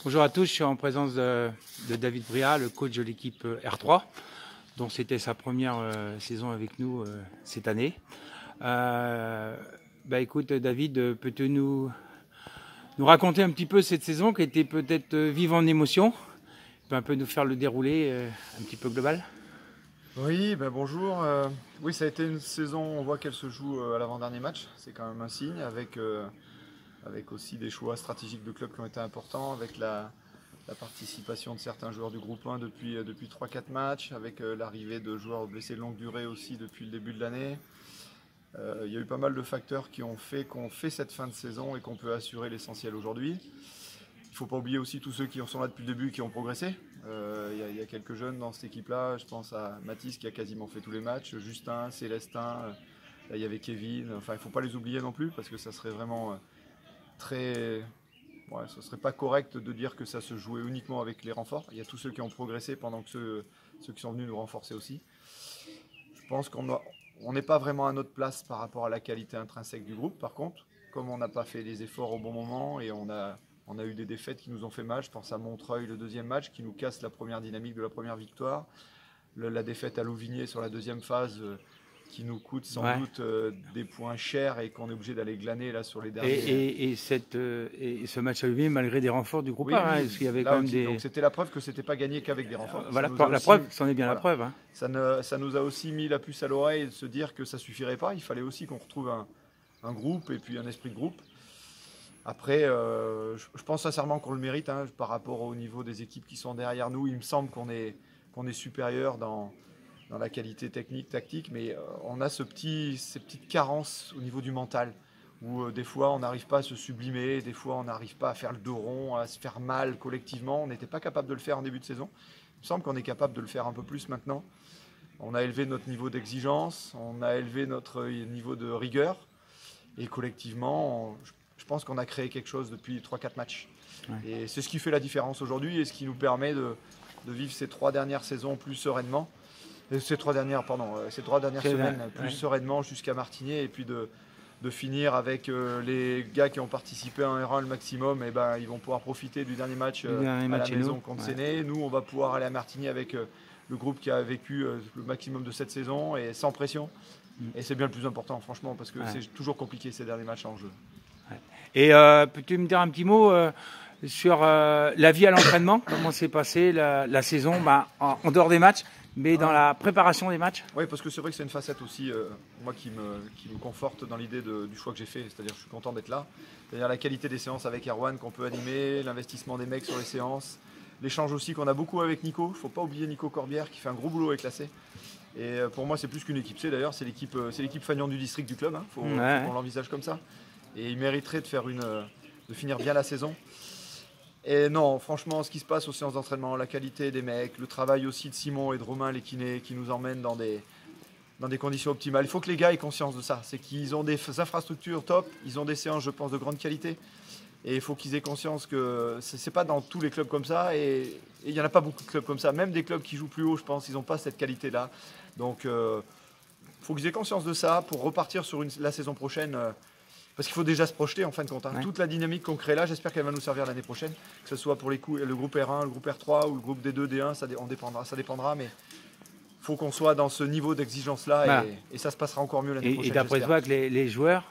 Bonjour à tous, je suis en présence de David Bria, le coach de l'équipe R3, dont c'était sa première saison avec nous cette année. Écoute David, peux-tu nous raconter un petit peu cette saison qui était peut-être vive en émotion? Tu peux un peu nous faire le déroulé un petit peu global? Oui, bonjour. Oui, ça a été une saison, on voit qu'elle se joue à l'avant-dernier match, c'est quand même un signe, avec aussi des choix stratégiques de club qui ont été importants, avec la participation de certains joueurs du groupe 1 depuis 3-4 matchs, avec l'arrivée de joueurs blessés de longue durée aussi depuis le début de l'année. Il y a eu pas mal de facteurs qui ont fait qu'on fait cette fin de saison et qu'on peut assurer l'essentiel aujourd'hui. Il ne faut pas oublier aussi tous ceux qui sont là depuis le début et qui ont progressé. Il y a quelques jeunes dans cette équipe-là. Je pense à Mathis qui a quasiment fait tous les matchs, Justin, Célestin, là, il y avait Kevin. Enfin, il ne faut pas les oublier non plus parce que ça serait vraiment très... Ouais, ce ne serait pas correct de dire que ça se jouait uniquement avec les renforts. Il y a tous ceux qui ont progressé pendant que ceux qui sont venus nous renforcer aussi. Je pense qu'on n'est pas vraiment à notre place par rapport à la qualité intrinsèque du groupe. Par contre, comme on n'a pas fait les efforts au bon moment et on a eu des défaites qui nous ont fait mal. Je pense à Montreuil, le deuxième match, qui nous casse la première dynamique de la première victoire. La défaite à Louvigné sur la deuxième phase, qui nous coûte sans doute des points chers et qu'on est obligé d'aller glaner là sur les derniers. Et ce match à Louvigné, malgré des renforts du groupe 1, parce qu'il y avait quand même des... Donc c'était la preuve que c'était pas gagné qu'avec des renforts. Voilà, la preuve, c'en est bien la preuve. Hein. Ça nous a aussi mis la puce à l'oreille de se dire que ça suffirait pas. Il fallait aussi qu'on retrouve un groupe et puis un esprit de groupe. Après, je pense sincèrement qu'on le mérite par rapport au niveau des équipes qui sont derrière nous. Il me semble qu'on est supérieur dans la qualité technique, tactique, mais on a ces petites carences au niveau du mental, où des fois on n'arrive pas à se sublimer, des fois on n'arrive pas à faire le dos rond, à se faire mal collectivement. On n'était pas capable de le faire en début de saison. Il me semble qu'on est capable de le faire un peu plus maintenant. On a élevé notre niveau d'exigence, on a élevé notre niveau de rigueur, et collectivement, je pense qu'on a créé quelque chose depuis 3-4 matchs. Ouais. Et c'est ce qui fait la différence aujourd'hui et ce qui nous permet de vivre ces 3 dernières saisons plus sereinement. Ces trois dernières semaines plus sereinement jusqu'à Martigny, et puis de finir avec les gars qui ont participé à un R1 le maximum. Et ils vont pouvoir profiter du dernier match à la maison contre Séné. Nous, on va pouvoir aller à Martigny avec le groupe qui a vécu le maximum de cette saison et sans pression. Et c'est bien le plus important, franchement, parce que c'est toujours compliqué ces derniers matchs en jeu. Et peux-tu me dire un petit mot sur la vie à l'entraînement? Comment s'est passée la saison en dehors des matchs, mais dans la préparation des matchs? Oui, parce que c'est vrai que c'est une facette aussi, moi, qui me conforte dans l'idée du choix que j'ai fait. C'est-à-dire que je suis content d'être là. C'est-à-dire la qualité des séances avec Erwan qu'on peut animer, l'investissement des mecs sur les séances, l'échange aussi qu'on a beaucoup avec Nico. Il ne faut pas oublier Nico Corbière qui fait un gros boulot avec l'AC. Et pour moi, c'est plus qu'une équipe. C'est l'équipe Fagnon du district du club. Faut qu'on l'envisage comme ça. Et il mériterait de finir bien la saison. Et non, franchement, ce qui se passe aux séances d'entraînement, la qualité des mecs, le travail aussi de Simon et de Romain, les kinés, qui nous emmènent dans des conditions optimales. Il faut que les gars aient conscience de ça. C'est qu'ils ont des infrastructures top, ils ont des séances, je pense, de grande qualité. Et il faut qu'ils aient conscience que c'est pas dans tous les clubs comme ça. Et il n'y en a pas beaucoup de clubs comme ça. Même des clubs qui jouent plus haut, je pense, ils n'ont pas cette qualité-là. Donc, il faut qu'ils aient conscience de ça pour repartir sur la saison prochaine. Parce qu'il faut déjà se projeter en fin de compte. Ouais. Toute la dynamique qu'on crée là, j'espère qu'elle va nous servir l'année prochaine. Que ce soit pour le groupe R1, le groupe R3 ou le groupe D2, D1, ça dépendra. Mais il faut qu'on soit dans ce niveau d'exigence-là, voilà. Et ça se passera encore mieux l'année prochaine. Et d'après toi, que les joueurs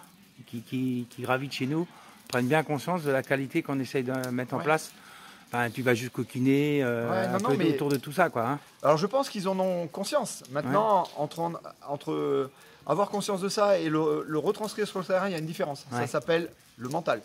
qui gravitent chez nous prennent bien conscience de la qualité qu'on essaye de mettre en place. Enfin, tu vas jusqu'au kiné, autour de tout ça, quoi. Hein. Alors je pense qu'ils en ont conscience. Maintenant, entre avoir conscience de ça et le retranscrire sur le terrain, il y a une différence. Ça s'appelle le mental.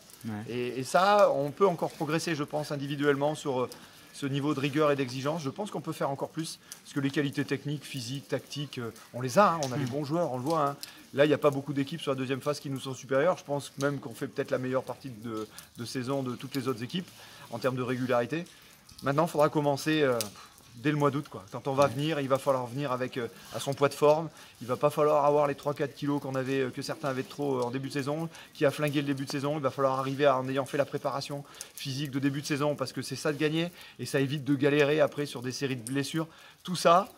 Et ça, on peut encore progresser, je pense, individuellement sur ce niveau de rigueur et d'exigence. Je pense qu'on peut faire encore plus, parce que les qualités techniques, physiques, tactiques, on les a. On a des bons joueurs, on le voit. Là, il n'y a pas beaucoup d'équipes sur la deuxième phase qui nous sont supérieures. Je pense même qu'on fait peut-être la meilleure partie de saison de toutes les autres équipes en termes de régularité. Maintenant, il faudra commencer dès le mois d'août. Quand on va venir, il va falloir venir à son poids de forme. Il ne va pas falloir avoir les 3-4 kilos que certains avaient trop en début de saison, qui a flingué le début de saison. Il va falloir arriver en ayant fait la préparation physique de début de saison, parce que c'est ça de gagner, et ça évite de galérer après sur des séries de blessures. Tout ça,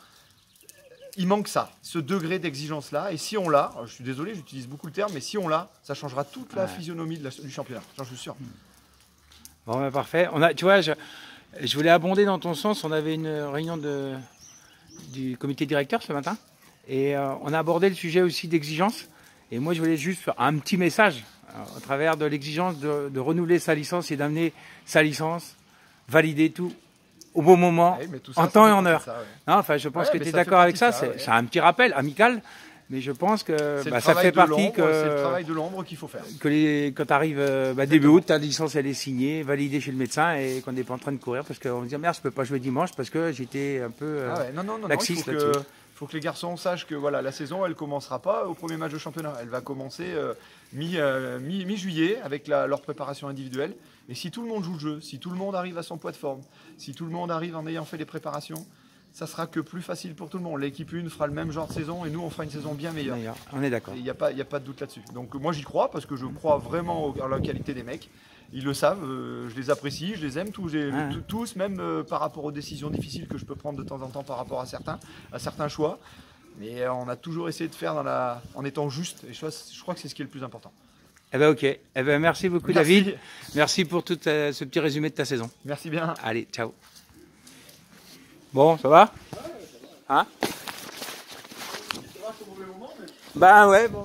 il manque ça, ce degré d'exigence-là. Et si on l'a, je suis désolé, j'utilise beaucoup le terme, mais si on l'a, ça changera toute la physionomie du championnat. J'en suis sûr. Bon, bah, parfait. Tu vois, je voulais abonder dans ton sens. On avait une réunion du comité directeur ce matin et on a abordé le sujet aussi d'exigence. Et moi, je voulais juste faire un petit message à travers de l'exigence de renouveler sa licence et d'amener sa licence, valider tout au bon moment, en temps et en heure. Ça, ouais. Non, enfin, je pense que tu es d'accord avec ça. C'est un petit rappel amical. Mais je pense que ça fait partie que c'est le travail de l'ombre qu'il faut faire. Quand tu arrives début août, ta licence elle est signée, validée chez le médecin et qu'on n'est pas en train de courir parce qu'on se dit merde, je peux pas jouer dimanche parce que j'étais un peu laxiste là-dessus. Il faut que les garçons sachent que voilà, la saison elle commencera pas au premier match de championnat. Elle va commencer mi-juillet avec leur préparation individuelle. Et si tout le monde joue le jeu, si tout le monde arrive à son poids de forme, si tout le monde arrive en ayant fait les préparations, ça sera que plus facile pour tout le monde. L'équipe 1 fera le même genre de saison et nous on fera une saison bien meilleure. On est d'accord. Il n'y a pas de doute là-dessus. Donc moi j'y crois parce que je crois vraiment à la qualité des mecs. Ils le savent, je les apprécie, je les aime tous, même par rapport aux décisions difficiles que je peux prendre de temps en temps par rapport à certains choix. Mais on a toujours essayé de faire en étant juste et je crois que c'est ce qui est le plus important. Eh ben ok. Eh ben merci beaucoup David. Merci pour tout ce petit résumé de ta saison. Merci bien. Allez, ciao. Bon, ça va? Hein? Bah ouais, bon.